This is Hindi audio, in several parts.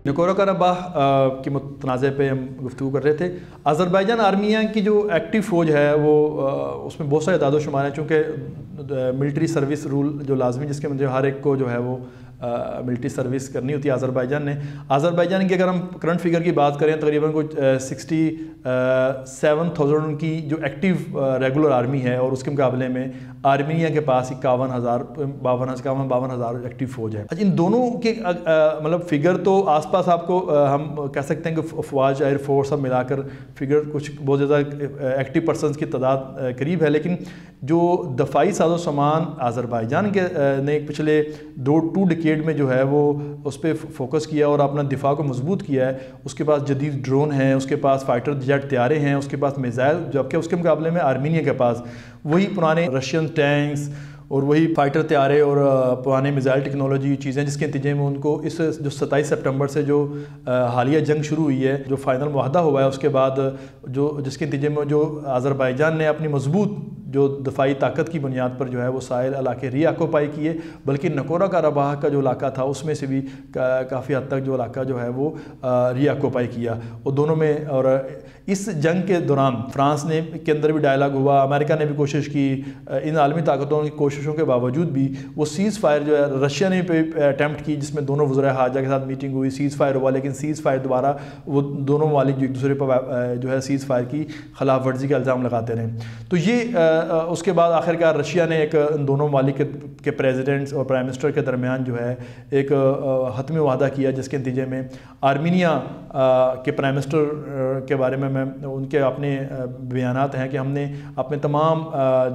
नकोरा कराबाह के मुतनाज़े पे हम गुफ्तगू कर रहे थे। अज़रबैजान आर्मिया की जो एक्टिव फ़ौज है वो उसमें बहुत सारे दादो शुमार हैं, चूँकि मिलिट्री सर्विस रूल जो लाजमी जिसके मतलब हर एक को जो है वो मिलिट्री सर्विस करनी होती है अज़रबैजान ने। अज़रबैजान की अगर हम करंट फिगर की बात करें तकरीबन कुछ 67,000 उनकी जो एक्टिव रेगुलर आर्मी है, और उसके मुकाबले में आर्मीनिया के पास 52,000 एक्टिव फ़ौज है। अच्छा, इन दोनों के मतलब फ़िगर तो आसपास आपको हम कह सकते हैं कि फ़ौज एयरफोर्स सब मिलाकर फ़िगर कुछ बहुत ज़्यादा एक्टिव पर्सनस की तादाद करीब है, लेकिन जो दफ़ाई साजो सामान अज़रबैजान के ने पिछले टू डिकेड में जो है वो उस पर फोकस किया और अपना दिफा को मजबूत किया है। उसके पास जदीद ड्रोन हैं, उसके पास फाइटर जेट तैयारे हैं, उसके पास मिसाइल, जबकि उसके मुकाबले में आर्मीनिया के पास वही पुराने रशियन टैंक्स और वही फाइटर तैयारे और पुराने मिसाइल टेक्नोलॉजी चीज़ें, जिसके नतीजे में उनको इस जो 27 सितंबर से जो हालिया जंग शुरू हुई है, जो फ़ाइनल मुआहदा हुआ है, उसके बाद जिसके नतीजे में जो अज़रबैजान ने अपनी मजबूत जो दफ़ाई ताकत की बुनियाद पर जो है वो साहिल इलाके रीऑक्यूपाई किए, बल्कि नकोरा कराबाह का जो इलाका था उसमें से भी काफ़ी हद तक जो इलाका जो है वो रीऑक्यूपाई किया। और दोनों में, और इस जंग के दौरान फ्रांस ने के अंदर भी डायलाग हुआ, अमेरिका ने भी कोशिश की, इन आलमी ताकतों की कोशिशों के बावजूद भी वो सीज़ फायर जो है रशिया ने भी अटैम्प्ट की, जिसमें दोनों वज़राए हाजा के साथ मीटिंग हुई, सीज़ फायर हुआ, लेकिन सीज़ फायर दोबारा वो दोनों ममालिक जो एक दूसरे पर जो है सीज़ फायर की खिलाफ वर्जी का इल्ज़ाम लगाते रहे। तो ये उसके बाद आखिरकार रशिया ने एक दोनों ममालिक के प्रेसिडेंट्स और प्राइम मिनिस्टर के दरमियान जो है एक हतमी वादा किया, जिसके नतीजे में आर्मीनिया के प्राइम मिनिस्टर के बारे में उनके अपने बयानात हैं कि हमने अपने तमाम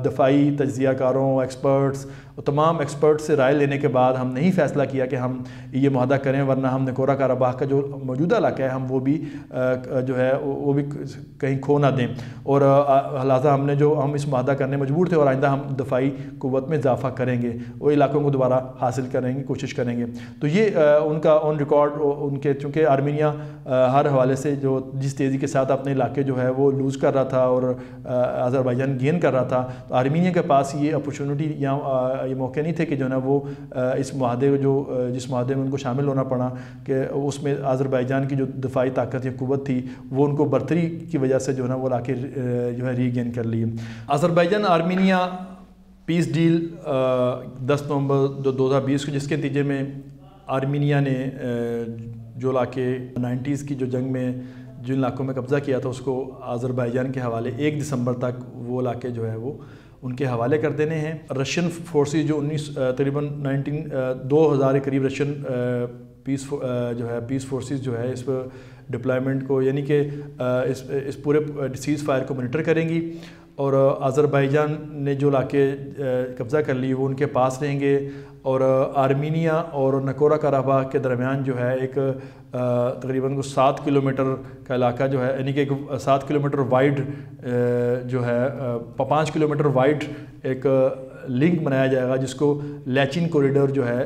दफ़ाई तज्ज़ियाकारों, एक्सपर्ट्स और तमाम एक्सपर्ट से राय लेने के बाद हमने ही फ़ैसला किया कि हम ये मुआहदा करें, वरना हम नकोरा कराबाह का जो मौजूदा इलाका है हम वो भी जो है वो भी कहीं खो ना दें, और लिहाजा हमने जो हम इस मुआहदा करने मजबूर थे और आइंदा हम दफ़ाई क़ुव्वत में इजाफ़ा करेंगे, वो इलाकों को दोबारा हासिल करेंगे, कोशिश करेंगे। तो ये उनका ऑन रिकॉर्ड उनके, चूँकि आर्मीनिया हर हवाले से जो जिस तेज़ी के साथ अपने इलाके जो है वो लूज़ कर रहा था और अज़रबैजान गेन कर रहा था, तो आर्मीनिया के पास ये अपॉर्चुनिटी या ये मौके नहीं थे कि जो है वो इस मुआहदे जो जिस मुआहदे में उनको शामिल होना पड़ा कि उसमें अज़रबैजान की जो दफ़ाई ताकत या क़ुव्वत थी वो उनको बर्तरी की वजह से जो है वो लाके जो है रीगेन कर लिए। अज़रबैजान आर्मीनिया पीस डील 10 नवंबर 2020 को, जिसके नतीजे में आर्मीनिया ने जो इलाके 90s की जो जंग में जिन इलाकों में कब्ज़ा किया था उसको अज़रबैजान के हवाले 1 दिसंबर तक वो इलाके जो है वो उनके हवाले कर देने हैं। रशियन फोर्सेस जो तकरीबन 2000 के करीब रशियन पीस फोर्सेस जो है इस पर डिप्लॉयमेंट को, यानी कि इस पूरे सीज़ फायर को मॉनिटर करेंगी, और अज़रबैजान ने जो इलाके कब्ज़ा कर लिए वो उनके पास रहेंगे, और आर्मीनिया और नकोरा कराबाह के दरमियान जो है एक तकरीबन 7 किलोमीटर का इलाका जो है, यानी कि 7 किलोमीटर वाइड जो है 5 किलोमीटर वाइड एक लिंक बनाया जाएगा, जिसको लैचिन कॉरिडोर जो है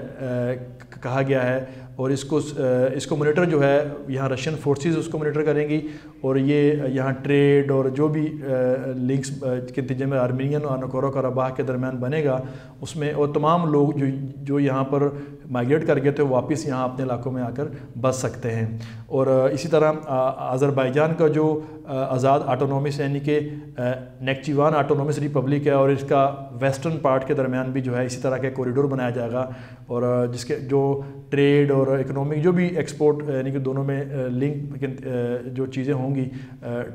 कहा गया है, और इसको मॉनिटर जो है यहाँ रशियन फोर्सेस उसको मॉनिटर करेंगी, और ये यहाँ ट्रेड और जो भी लिंक्स के नतीजे में आर्मीनियन और नकोरा कराबाह के दरमियान बनेगा उसमें, और तमाम लोग जो यहाँ पर माइग्रेट कर गए थे वापस यहाँ अपने इलाकों में आकर बस सकते हैं। और इसी तरह अज़रबैजान का जो आज़ाद ऑटोनोमस यानी कि नेक्चिवान ऑटोनोमस रिपब्लिक है, और इसका वेस्टर्न पार्ट के दरमियान भी जो है इसी तरह का कॉरिडोर बनाया जाएगा, और जिसके जो ट्रेड और इकोनॉमिक जो भी एक्सपोर्ट यानी कि दोनों में लिंक जो चीज़ें होंगी,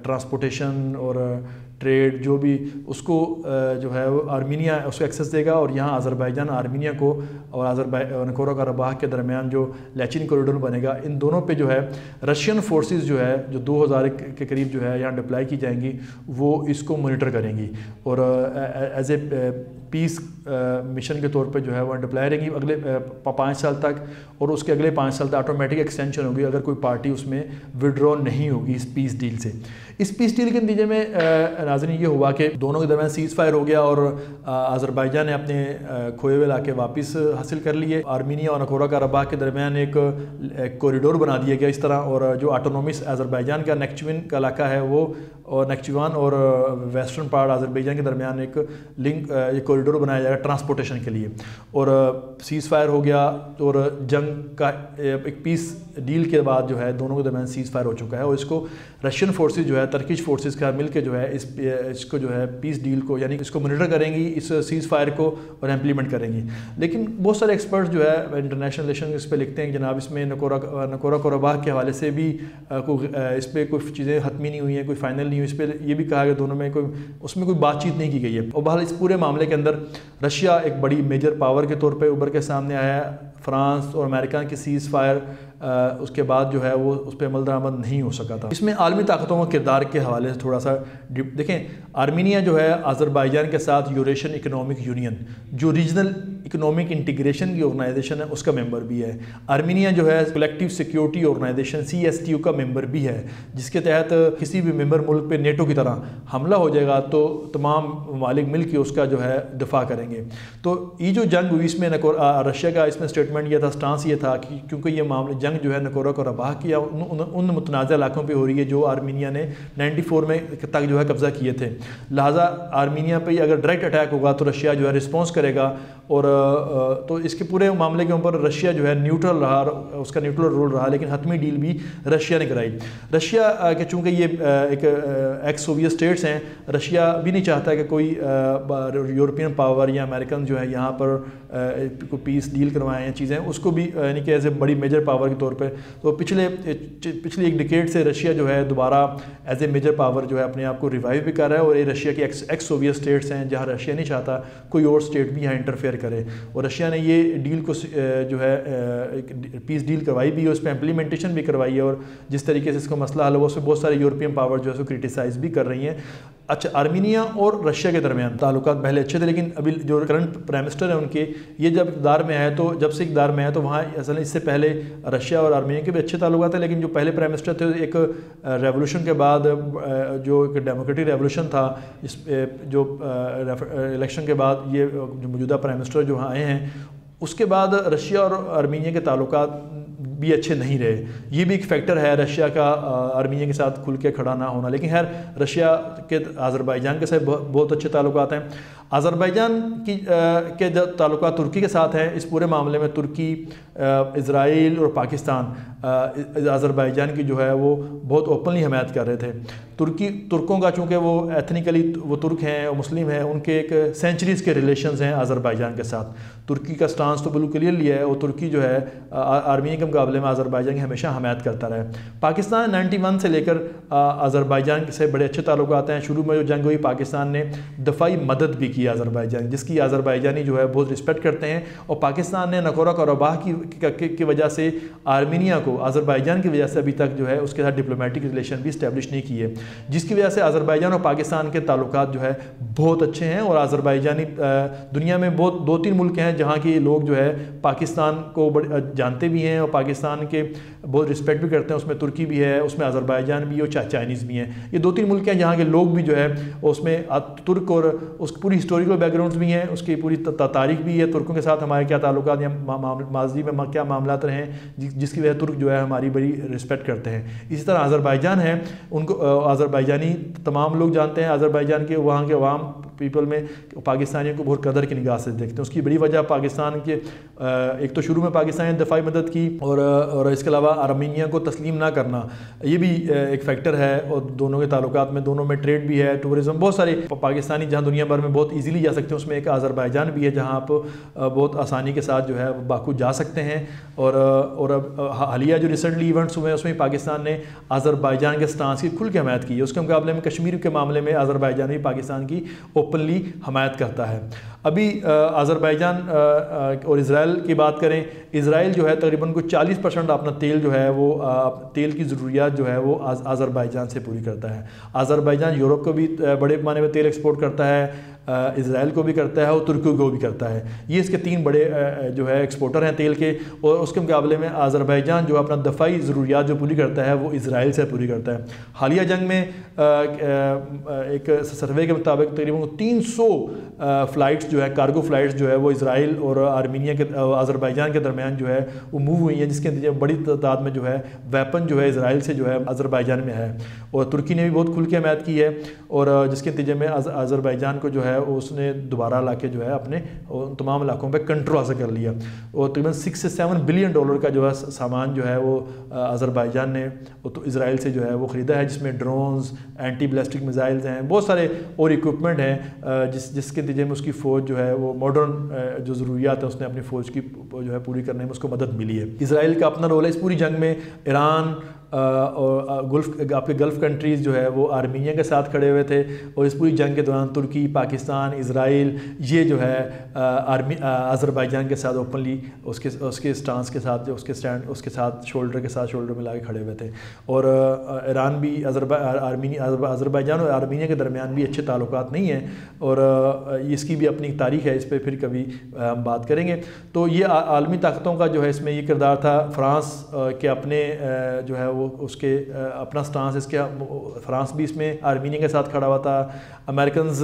ट्रांसपोर्टेशन और ट्रेड जो भी, उसको जो है वो आर्मीनिया उसको एक्सेस देगा, और यहाँ अज़रबैजान आर्मीनिया को और नकोरा कराबाह के दरमियान जो लैचिन कॉरिडोर बनेगा, इन दोनों पे जो है रशियन फोर्सेस जो है जो 2000 के करीब जो है यहाँ डिप्लाई की जाएंगी, वो इसको मॉनिटर करेंगी, और एज ए पीस मिशन के तौर पे जो है वह डिप्लाई रहेंगी अगले 5 साल तक, और उसके अगले 5 साल तक ऑटोमेटिक एक्सटेंशन होगी अगर कोई पार्टी उसमें विड्रॉ नहीं होगी इस पीस डील से। इस पीस डील के नतीजे में नाज़रीन ये हुआ कि दोनों के दरमियान सीज़ फायर हो गया और अज़रबैजान ने अपने खोए हुए इलाके वापस हासिल कर लिए। आर्मीनिया और नकोरा कराबाख के दरमियान एक कॉरिडोर बना दिया गया इस तरह, और जो ऑटोनोमस अज़रबैजान का नेक्चुवन का इलाका है वो, और नेक्चुवान और वेस्टर्न पार्ट अज़रबैजान के दरमियान एक लिंक, एक कॉरिडोर बनाया जाएगा ट्रांसपोर्टेशन के लिए, और सीज़ फायर हो गया। और जंग का एक पीस डील के बाद जो है दोनों के दरमियान सीज़ फायर हो चुका है, और इसको रशियन फोर्सेस जो है, टर्किश फोर्सेस का मिल के जो है इसको जो है पीस डील को, यानी इसको मॉनिटर करेंगी, इस सीज़ फायर को, और इम्प्लीमेंट करेंगी। लेकिन बहुत सारे एक्सपर्ट्स जो है इंटरनेशनल रिलेशन इस पर लिखते हैं कि जनाब इसमें नकोरा कराबाख के हवाले से भी इस पर कोई चीज़ें हतमी नहीं हुई हैं, कोई फाइनल नहीं हुई। इस पर ये भी कहा गया दोनों में उसमें कोई बातचीत नहीं की गई है। और बहरहाल इस पूरे मामले के अंदर रशिया एक बड़ी मेजर पावर के तौर पे उभर के सामने आया है। फ्रांस और अमेरिका की सीज़ फायर उसके बाद जो है वो उस पर अमल दरामद नहीं हो सका था। इसमें आलमी ताकतों का किरदार के हवाले से थोड़ा सा देखें, आर्मीनिया जो है अज़रबैजान के साथ यूरेशियन इकनॉमिक यूनियन, जो रीजनल इकनॉमिक इंटीग्रेशन की ऑर्गेनाइजेशन है, उसका मेंबर भी है। आर्मीनिया जो है कलेक्टिव सिक्योरिटी ऑर्गेनाइजेशन CSTO का मेंबर भी है, जिसके तहत किसी भी मेंबर मुल्क पे नेटो की तरह हमला हो जाएगा तो तमाम ममालिक मिल के उसका जो है दिफा करेंगे। तो ये जो जंग हुई इसमें रशिया का इसमें स्टेटमेंट यह था, स्टांस ये था कि क्योंकि ये मामले जंग जो है नकोरा कराबाख की उन मुतनाज़ा इलाकों पे हो रही है जो आर्मीनिया ने 94 में तक जो है कब्ज़ा किए थे, लिहाजा आर्मीनिया पे अगर डायरेक्ट अटैक होगा तो रशिया जो है रिस्पॉन्स करेगा। और तो इसके पूरे मामले के ऊपर रशिया जो है न्यूट्रल रहा, उसका न्यूट्रल रोल रहा, लेकिन हतमी डील भी रशिया ने कराई। रशिया के चूँकि ये एक एक्स सोवियत स्टेट्स हैं, रशिया भी नहीं चाहता कि कोई यूरोपियन पावर या अमेरिकन जो है यहाँ पर कोई पीस डील करवाएं या चीज़ें, उसको भी यानी कि एज ए बड़ी मेजर पावर के तौर पे। तो पिछले एक डिकेड से रशिया जो है दोबारा एज ए मेजर पावर जो है अपने आप को रिवाइव भी कर रहा है, और ये रशिया की एक्स सोवियत स्टेट्स हैं जहाँ रशिया नहीं चाहता कोई और स्टेट भी यहाँ इंटरफेयर करे। और रशिया ने ये डील को जो है पीस डील करवाई भी है, उस पर इम्प्लीमेंटेशन भी करवाई है, और जिस तरीके से इसका मसला हल हुआ उसमें बहुत सारी यूरोपियन पावर जो है उसको क्रिटिसाइज़ भी कर रही हैं। अच्छा, आर्मीनिया और रशिया के दरमियान ताल्लुकात पहले अच्छे थे, लेकिन अभी जो करंट प्राइम मिनिस्टर है उनके, ये जब इक़्तिदार में आए तो जब से इक़्तिदार में आए तो वहाँ असल इससे पहले रशिया और आर्मीनिया के भी अच्छे ताल्लुकात थे, लेकिन जो पहले प्राइम मिनिस्टर थे एक रेवोल्यूशन के बाद जो एक डेमोक्रेटिक रेवोल्यूशन था, इस जो इलेक्शन के बाद ये जो मौजूदा प्राइम मिनिस्टर जो आए हैं, उसके बाद रशिया और आर्मीनिया के ताल्लुकात भी अच्छे नहीं रहे। ये भी एक फैक्टर है रशिया का आर्मीनिया के साथ खुल के खड़ा ना होना। लेकिन खैर रशिया के अज़रबैजान के साथ बहुत अच्छे ताल्लुकात हैं। अज़रबैजान के जो ताल्लुकात तुर्की के साथ हैं, इस पूरे मामले में तुर्की, इज़राइल और पाकिस्तान अज़रबैजान की जो है वो बहुत ओपनली हमायत कर रहे थे। तुर्कों का चूँकि वो एथनिकली वो तुर्क हैं और मुस्लिम हैं, उनके एक सेंचुरीज़ के रिलेशंस हैं अज़रबैजान के साथ। तुर्की का स्टांस तो बिल्कुल क्लियरली है, और तुर्की जो है आर्मीनिया के मुकाबले में अज़रबैजान की हमेशा हमायत करता रहा है। पाकिस्तान 91 से लेकर अज़रबैजान से बड़े अच्छे ताल्लुकात हैं। शुरू में जो जंग हुई पाकिस्तान ने दफ़ाई मदद भी की अज़रबैजान, जिसकी अज़रबैजानी जो है बहुत रिस्पेक्ट करते हैं, और पाकिस्तान ने नकोरा कराबाख की वजह से आर्मीनिया को अज़रबैजान की वजह से अभी तक जो है उसके साथ डिप्लोमेटिक रिलेशन भी इस्टेब्लिश नहीं किए, जिसकी वजह से अज़रबैजान और पाकिस्तान के ताल्लुकात जो है बहुत अच्छे हैं। और अज़रबैजानी दुनिया में बहुत 2-3 मुल्क हैं जहाँ के लोग जो है पाकिस्तान को जानते भी हैं और पाकिस्तान के बहुत रिस्पेक्ट भी करते हैं। उसमें तुर्की भी है, उसमें अज़रबैजान भी और चाइनीज़ भी हैं। ये 2-3 मुल्क हैं जहाँ के लोग भी जो है उसमें तुर्क और उसकी पूरी हिस्टोरिकल बैकग्राउंड्स भी हैं, उसकी पूरी तारीख भी है, तुर्कों के साथ हमारे क्या ताल्लुकात या माजी में क्या मामलात रहे हैं, जिसकी वजह तुर्क जो है हमारी बड़ी रिस्पेक्ट करते हैं। इसी तरह अज़रबैजान है, उनको अज़रबैजानी तमाम लोग जानते हैं। अज़रबैजान के वहाँ के अवाम पीपल में पाकिस्तानियों को बहुत कदर की निगाह से देखते हैं। उसकी बड़ी वजह पाकिस्तान के एक तो शुरू में पाकिस्तान ने दफ़ाई मदद की, और इसके अलावा आर्मीनिया को तस्लीम ना करना, ये भी एक फ़ैक्टर है। और दोनों के ताल्लुकात में, दोनों में ट्रेड भी है, टूरिज़म, बहुत सारे पाकिस्तानी जहाँ दुनिया भर में बहुत ईजीली जा सकते हैं, उसमें एक अज़रबैजान भी है जहाँ आप बहुत आसानी के साथ जो है बाकू जा सकते हैं। और हालिया जो रिसेंटली इवेंट्स हुए हैं उसमें पाकिस्तान ने अज़रबैजान के स्टांस की खुल के हमायत की है। उसके मुकाबले में कश्मीर के मामले में अज़रबैजान भी पाकिस्तान की ओपनली हमायत करता है। अभी अज़रबैजान और इज़राइल की बात करें, इज़राइल जो है तकरीबन कुछ 40% अपना तेल जो है वो तेल की ज़रूरियात जो है वो अज़रबैजान से पूरी करता है। अज़रबैजान यूरोप को भी बड़े पैमाने में तेल एक्सपोर्ट करता है, इसराइल को भी करता है और तुर्की को भी करता है। ये इसके 3 बड़े जो है एक्सपोर्टर हैं तेल के। और उसके मुकाबले में आज़रबाईजान जो अपना दफ़ाई ज़रूरियात जो पूरी करता है वो इसराइल से पूरी करता है। हालिया जंग में एक सर्वे के मुताबिक तकरीबन 300 फ़्लाइट्स जो है, कार्गो फ़्लाइट्स जो है वो इसराइल और आर्मीनिया के आज़रबाईजान के दरमियान जो है वो मूव हुई हैं, जिसके नतीजे बड़ी तादाद में जो है वेपन जो है इसराइल से जो है आज़रबाईजान में है। और तुर्की ने भी बहुत खुल के हमायत की है और जिसके नतीजे में आज़रबाईजान को जो है उसने दोबारा ला के जो है अपने तमाम इलाकों पर कंट्रोल हासिल कर लिया। और तकरीबन 6 से 7 बिलियन डॉलर का जो है सामान जो है वो आज़रबाईजान ने तो इसराइल से जो है वो ख़रीदा है, जिसमें ड्रोन्स, एंटी बैलिस्टिक मिसाइल्स हैं, बहुत सारे और इक्विपमेंट हैं जिसके नतीजे में उसकी फ़ौज जो है वो मॉडर्न जो ज़रूरियात है उसने अपनी फ़ौज की जो है पूरी करने में उसको मदद मिली है। इसराइल का अपना रोल है इस पूरी जंग में। ईरान और आपके गल्फ़ कंट्रीज़ जो है वो आर्मीनिया के साथ खड़े हुए थे और इस पूरी जंग के दौरान तुर्की, पाकिस्तान, इसराइल ये जो है आज़रबाईजान के साथ ओपनली उसके स्टांस के साथ जो उसके साथ शोल्डर मिला के खड़े हुए थे। और ईरान भी आज़रबाईजान और आर्मीनिया के दरमियान भी अच्छे ताल्लुकात नहीं हैं और इसकी भी अपनी तारीख़ है, इस पर फिर कभी हम बात करेंगे। तो ये आलमी ताकतों का जो है इसमें ये किरदार था। फ्रांस के अपने जो है उसके अपना स्टांस, इसके फ्रांस भी इसमें आर्मीनिया के साथ खड़ा हुआ था। अमेरिकन्स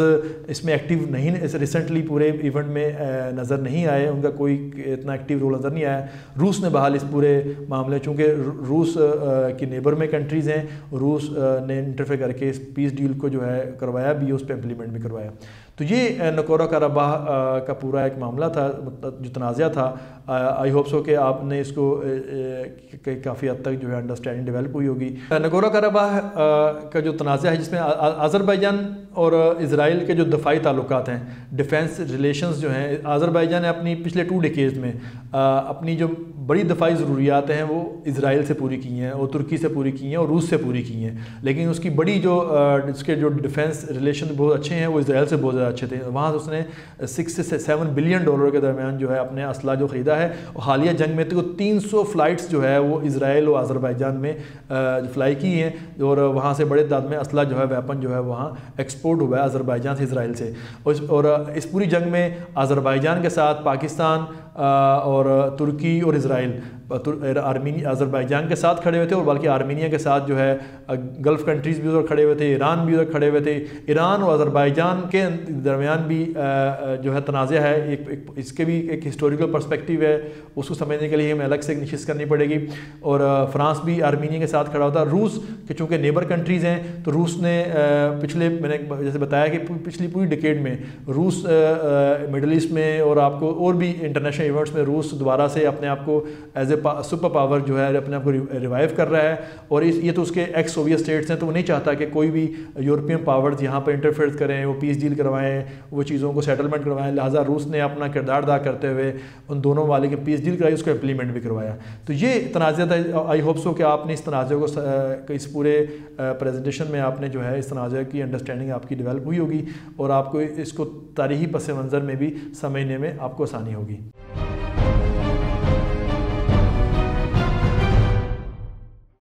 इसमें एक्टिव नहीं, रिसेंटली पूरे इवेंट में नज़र नहीं आए, उनका कोई इतना एक्टिव रोल नज़र नहीं आया। रूस ने बहाल इस पूरे मामले, चूँकि रूस की नेबर में कंट्रीज़ हैं, रूस ने इंटरफेयर करके इस पीस डील को जो है करवाया भी, उस पर इम्प्लीमेंट भी करवाया। तो ये नकोरा कराबाह का पूरा एक मामला था जो तनाज़ा था। आई होप सो कि आपने इसको काफ़ी हद तक जो है अंडरस्टैंडिंग डेवलप हुई होगी। नकोरा कराबाह का जो तनाज़ा है जिसमें आज़रबाईजान और इसराइल के जो दफ़ाई ताल्लुकात हैं, डिफेंस रिलेशंस जो हैं, आज़रबाईजान ने अपनी पिछले 2 डिकेड्स में अपनी जो बड़ी दफ़ाई ज़रूरियात हैं वो इसराइल से पूरी की हैं और तुर्की से पूरी की हैं और रूस से पूरी की हैं। लेकिन उसकी बड़ी जो उसके जो डिफेंस रिलेशन बहुत अच्छे हैं वो इसराइल से बहुत ज़्यादा अच्छे थे। वहाँ से उसने 6 से 7 बिलियन डॉलर के दरमियान जो है अपने असला जो ख़रीदा है। और हालिया जंग में तो 300 फ़्लाइट्स जो है वो इसराइल और आज़रबाईजान में फ़्लाई की हैं और वहाँ से बड़े तादाद में असला जो है वेपन जो है वहाँ एक्सपोर्ट हुआ है आज़रबाईजान से इसराइल से। और इस पूरी जंग में आज़रबाईजान के साथ पाकिस्तान और तुर्की और इसराइल आज़रबाईजान के साथ खड़े हुए थे और बल्कि आर्मीनिया के साथ जो है गल्फ़ कंट्रीज़ भी उधर खड़े हुए थे, ईरान भी उधर खड़े हुए थे। ईरान और आज़रबाईजान के दरमियान भी जो है तनाज़ा है, इसके भी एक हिस्टोरिकल पर्सपेक्टिव है, उसको समझने के लिए हमें अलग से नशिस्त करनी पड़ेगी। और फ्रांस भी आर्मीनिया के साथ खड़ा होता। रूस के चूँकि नेबर कंट्रीज़ हैं तो रूस ने मैंने जैसे बताया कि पिछली पूरी डिकेड में रूस मिडल ईस्ट में और आपको और भी इंटरनेशनल इवेंट्स में रूस दोबारा से अपने आप को एज ए सुपर पावर जो है अपने आप को रिवाइव कर रहा है। और ये तो उसके एक्स सोवियत स्टेट्स हैं, तो वो नहीं चाहता कि कोई भी यूरोपियन पावर्स यहाँ पर इंटरफेयर करें, वो पीस डील करवाएं, वो चीज़ों को सेटलमेंट करवाएं। लिहाजा रूस ने अपना किरदार अदा करते हुए उन दोनों वाले की पीस डील कराई, उसको इम्प्लीमेंट भी करवाया। तो ये तनाज़ा था। आई होप सो कि आपने इस तनाज़े को इस पूरे प्रेजेंटेशन में आपने जो है इस तनाज़े की अंडरस्टैंडिंग आपकी डेवलप हुई होगी और आपको इसको तारीख़ी पस मंज़र में भी समझने में आपको आसानी होगी।